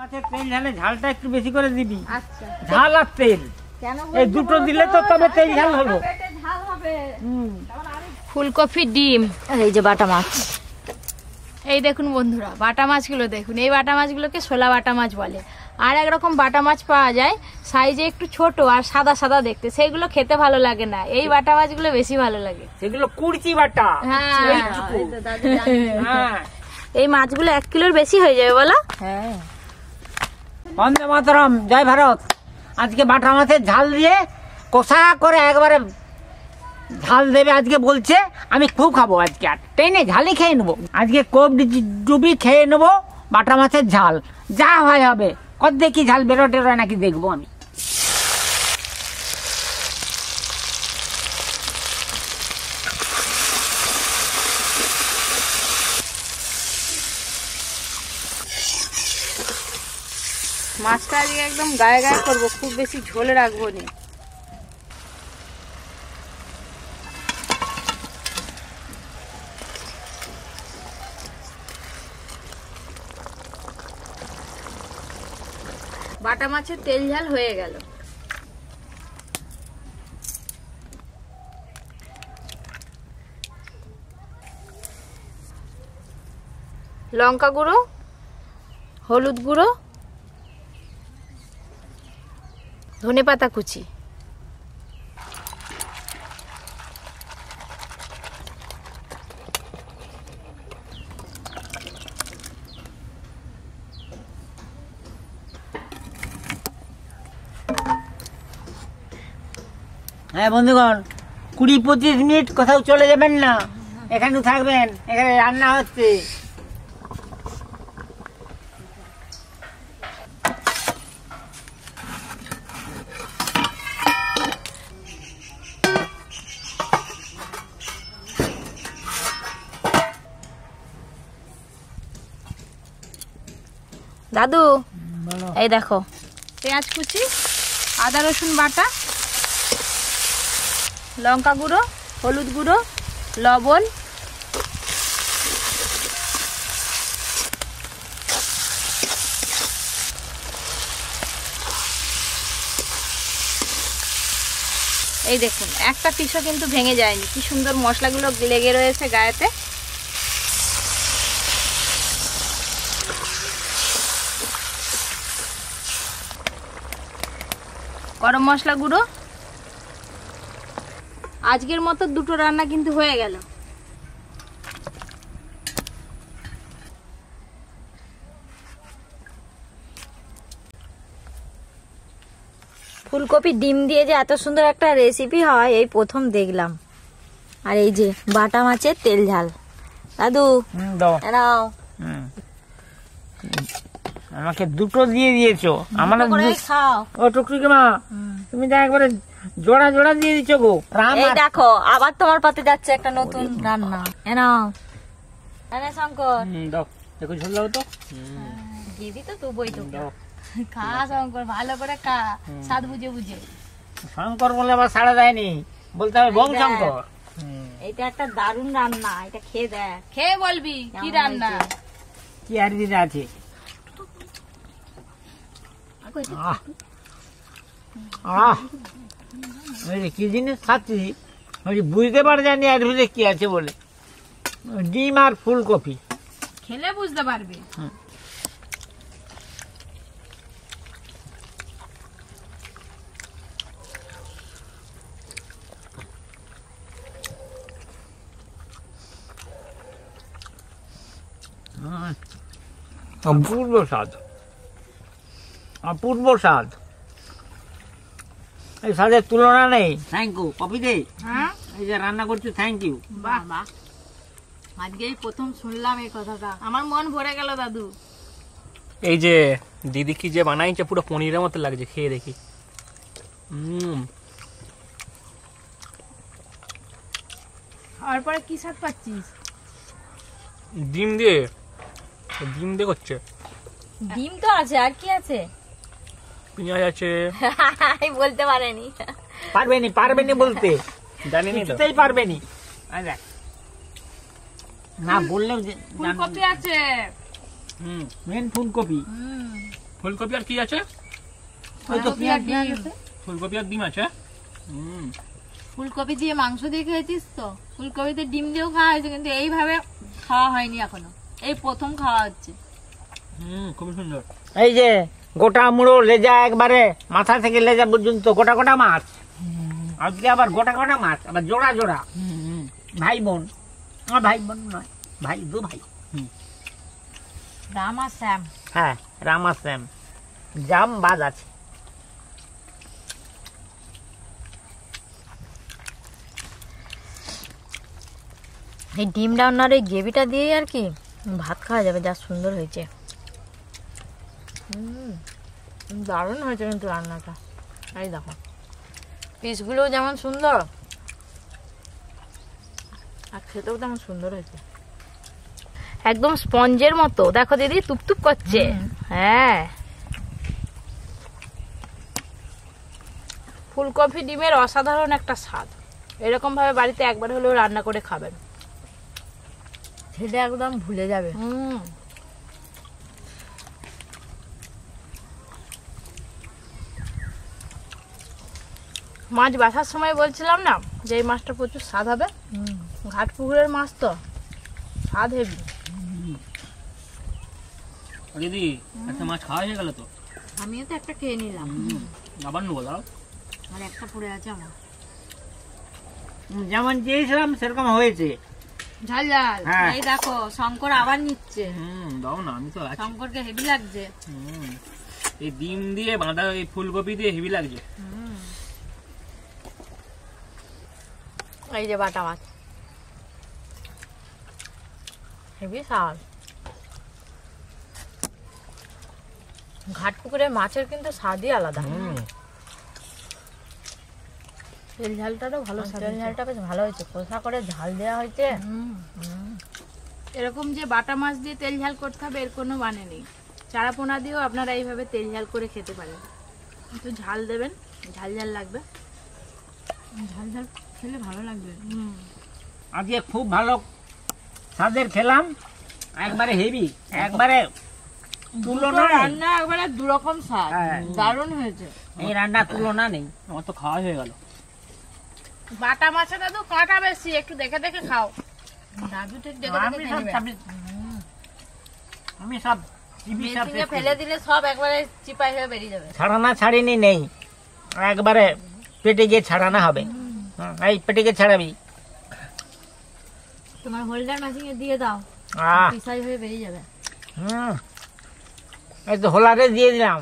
মাছের তেল ঝালে ঝালটা একটু বেশি করে দিবি। আচ্ছা, ঝাল আর তেল এই দুটো দিলে তো তবে তেল ঝাল হলো। ফুলকপি, ডিম, এই যে বাটা মাছ। এই দেখুন বন্ধুরা, বাটা মাছগুলো দেখুন। এই বাটা মাছগুলোকে শোলা বাটা মাছ বলে। আর একরকম বাটা মাছ পাওয়া যায়, সাইজে একটু ছোট আর সাদা সাদা দেখতে, সেইগুলো খেতে ভালো লাগে না। এই বাটা মাছগুলো বেশি ভালো লাগে। সেগুলো কুড়চি বাটা। হ্যাঁ, এই মাছগুলো 1 কিলোর বেশি হয়ে যাবে বলো? হ্যাঁ। বন্দে মাতরম, জয় ভারত। আজকে বাটা মাছের ঝাল দিয়ে কষা করে একবারে ঝাল দেবে আজকে বলছে। আমি খুব খাবো আজকে, আর টেনে ঝালই খেয়ে নেবো আজকে। কোপ ডুবি খেয়ে নেবো বাটা মাছের ঝাল, যা হয় হবে। কত দেখি ঝাল বেরো টেরো নাকি দেখবো আমি। মাছটা আজকে একদম গায়ে গায়ে করবো, খুব বেশি ঝোলে রাখবো না। বাটা মাছের তেল ঝাল হয়ে গেল। লঙ্কা গুঁড়ো, হলুদ গুঁড়ো, ধনেপাতা কুচি, হ্যাঁ বন্ধুগণ, 20-25 মিনিট কোথাও চলে যাবেন না, এখানে থাকবেন। এখানে রান্না হচ্ছে। দাদু এই দেখো, পেঁয়াজ কুচি, আদা রসুন বাটা, লঙ্কা গুঁড়ো, হলুদ গুঁড়ো, লবণ, এই দেখুন একটা পিসও কিন্তু ভেঙে যায়নি। কি সুন্দর মশলাগুলো লেগে রয়েছে গায়েতে। গরম মশলা গুঁড়ো। আজকের মতো 2টো রান্না কিন্তু হয়ে গেল। ফুলকপি ডিম দিয়ে যে এত সুন্দর একটা রেসিপি হয় এই প্রথম দেখলাম। আর এই যে বাটা মাছের তেল ঝাল। দাদু নাও, আমাকে 2টো দিয়ে দিয়েছো। আমার খাও। ও টুকটুকি মা, তুমি যা একবারে জোড়া জোড়া দিয়ে দিচ্ছ গো। এই দেখো, আবার তোমার পাতে যাচ্ছে একটা নতুন রান্না। নাও এনে শঙ্কর, দাও দেখো, ঝোল দাও তো। দিদি তো তুই তো খা শঙ্কর, ভালো করে খা, স্বাদ বুঝে বুঝে। শঙ্কর বলে আবার সাড়া দেয়নি, বলতে হবে বং শঙ্কর। এটা একটা দারুণ রান্না, এটা খেয়ে দেখ, খেয়ে বলবি কি রান্না। কি আর দিতে আছে। কি জিনিস খাচ্ছি বুঝতে পারা যায়নি এর ভিতরে কি আছে বলে। ডিম আর ফুলকপি খেলে বুঝতে পারবে। অপূর্ব স্বাদ, অপূর্ব স্বাদ। এই স্বাদের তুলনা নেই। থ্যাংক ইউ কপি দে। হ্যাঁ, এই যে রান্না করছো, থ্যাংক ইউ। বাহ বাহ, আজকেই প্রথম শুনলাম এই কথাটা, আমার মন ভরে গেল দাদু। এই যে দিদি কি যে বানাইছে, পুরো পনিরের মতো লাগছে, খেয়ে দেখি। আর পরে কি স্বাদ পাচ্ছিস? ডিম দিয়ে করছে। ডিম তো আছে, আর কি আছে? পেঁয়াজ আছে। বলতে পারেনি, পারবেনি বলতে, জানি না, কিছুতেই পারবেনি। না বললেও ফুলকপি আছে। মেন ফুলকপি। ফুলকপি আর কি আছে? ওই তো পেঁয়াজ ফুলকপি আর ডিম আছে। ফুলকপি দিয়ে মাংস দিয়ে খেয়েছিস তো, ফুলকপিতে ডিম দিয়েও খাওয়া হয়েছে, কিন্তু এইভাবে খাওয়া হয়নি এখনো, এই প্রথম খাওয়া হচ্ছে। খুবই সুন্দর। এই যে গোটা মুড়ো লেজা একবারে মাথা থেকে লেজা পর্যন্ত গোটা গোটা মাছ, আজকে আবার গোটা গোটা মাছ, আবার জোড়া জোড়া ভাই বোন। আমার ভাই বোন নয়, ভাই দু ভাই। রাম আর শ্যাম। হ্যাঁ, রামা শ্যাম, জাম বাজ আছে। এই ডিম রান্নার এই গ্রেভিটা দিয়ে আর কি ভাত খাওয়া যাবে, যা সুন্দর হয়েছে। দারুণ হয়েছে কিন্তু রান্নাটা। এই দেখো পিসগুলো যেমন সুন্দর, আর খেতেও তেমন সুন্দর হয়েছে, একদম স্পঞ্জের মতো। দেখো দিদি টুপটুপ করছে। হ্যাঁ, ফুলকপি ডিমের অসাধারণ একটা স্বাদ। এরকম ভাবে বাড়িতে একবার হলেও রান্না করে খাবেন, সেটা একদম ভুলে যাবে। মাছ বাছার সময় বলছিলাম না যে এই মাছটা প্রচুর স্বাদ হবে। ঘাট পুকুরের মাছ তো স্বাদ হেভি। দিদি একটা মাছ খাওয়া হয়ে গেল তো? আমিও তো একটা খেয়ে নিলাম, আবার নেবো দাও। আর একটা পড়ে আছে আমার। যেমন চেয়েছিলাম সেরকম হয়েছে। ঝাল ঝাল। হ্যাঁ। এই দেখো শঙ্কর আবার নিচ্ছে। দাও না, আমি তো আছি। শঙ্করকে হেভি লাগছে। এই ডিম দিয়ে বাঁধা এই ফুলকপি দিয়ে হেভি লাগছে। এই যে বাটা মাছ, হেভি স্বাদ। ঘাট পুকুরের মাছের কিন্তু স্বাদই আলাদা। তেল ঝালটাও ভালো, তেল ঝালটা বেশ ভালো হয়েছে, কষা করে ঝাল দেওয়া হয়েছে। এরকম যে বাটা মাছ দিয়ে তেল ঝাল করতে হবে এর কোনো মানে নেই। চারাপোনা দিয়েও আপনারা এইভাবে তেল ঝাল করে খেতে পারেন, কিন্তু ঝাল দেবেন, ঝাল ঝাল লাগবে, ঝাল ঝাল খেলে ভালো লাগবে। আজকে খুব ভালো স্বাদের খেলাম, একবারে হেভি, একবারে তুলনা নেই। রান্না একবারে দুরকম স্বাদ, হ্যাঁ। দারুণ হয়েছে। এই রান্না তুলনা নেই। আমার তো খাওয়া হয়ে গেল। বাটা মাছে দাদু কাঁটা বেশি, একটু দেখে দেখে খাও। দাদু ঠিক দেখে আমি দেখে সব নেবে। আমি সব চিবি সব মেথিকে ফেলে দিলে সব একবারে চিপাই হয়ে বেরিয়ে যাবে। ছাড়ানা ছাড়িনি নেই, একবারে পেটে গিয়ে ছাড়ানা হবে। এই পেটে গিয়ে ছাড়াবি। তোমার হোল্ডার মেশিনে দিয়ে দাও, আহ, পিসাই হয়ে বেরিয়ে যাবে। এই তো হোলারে দিয়ে দিলাম।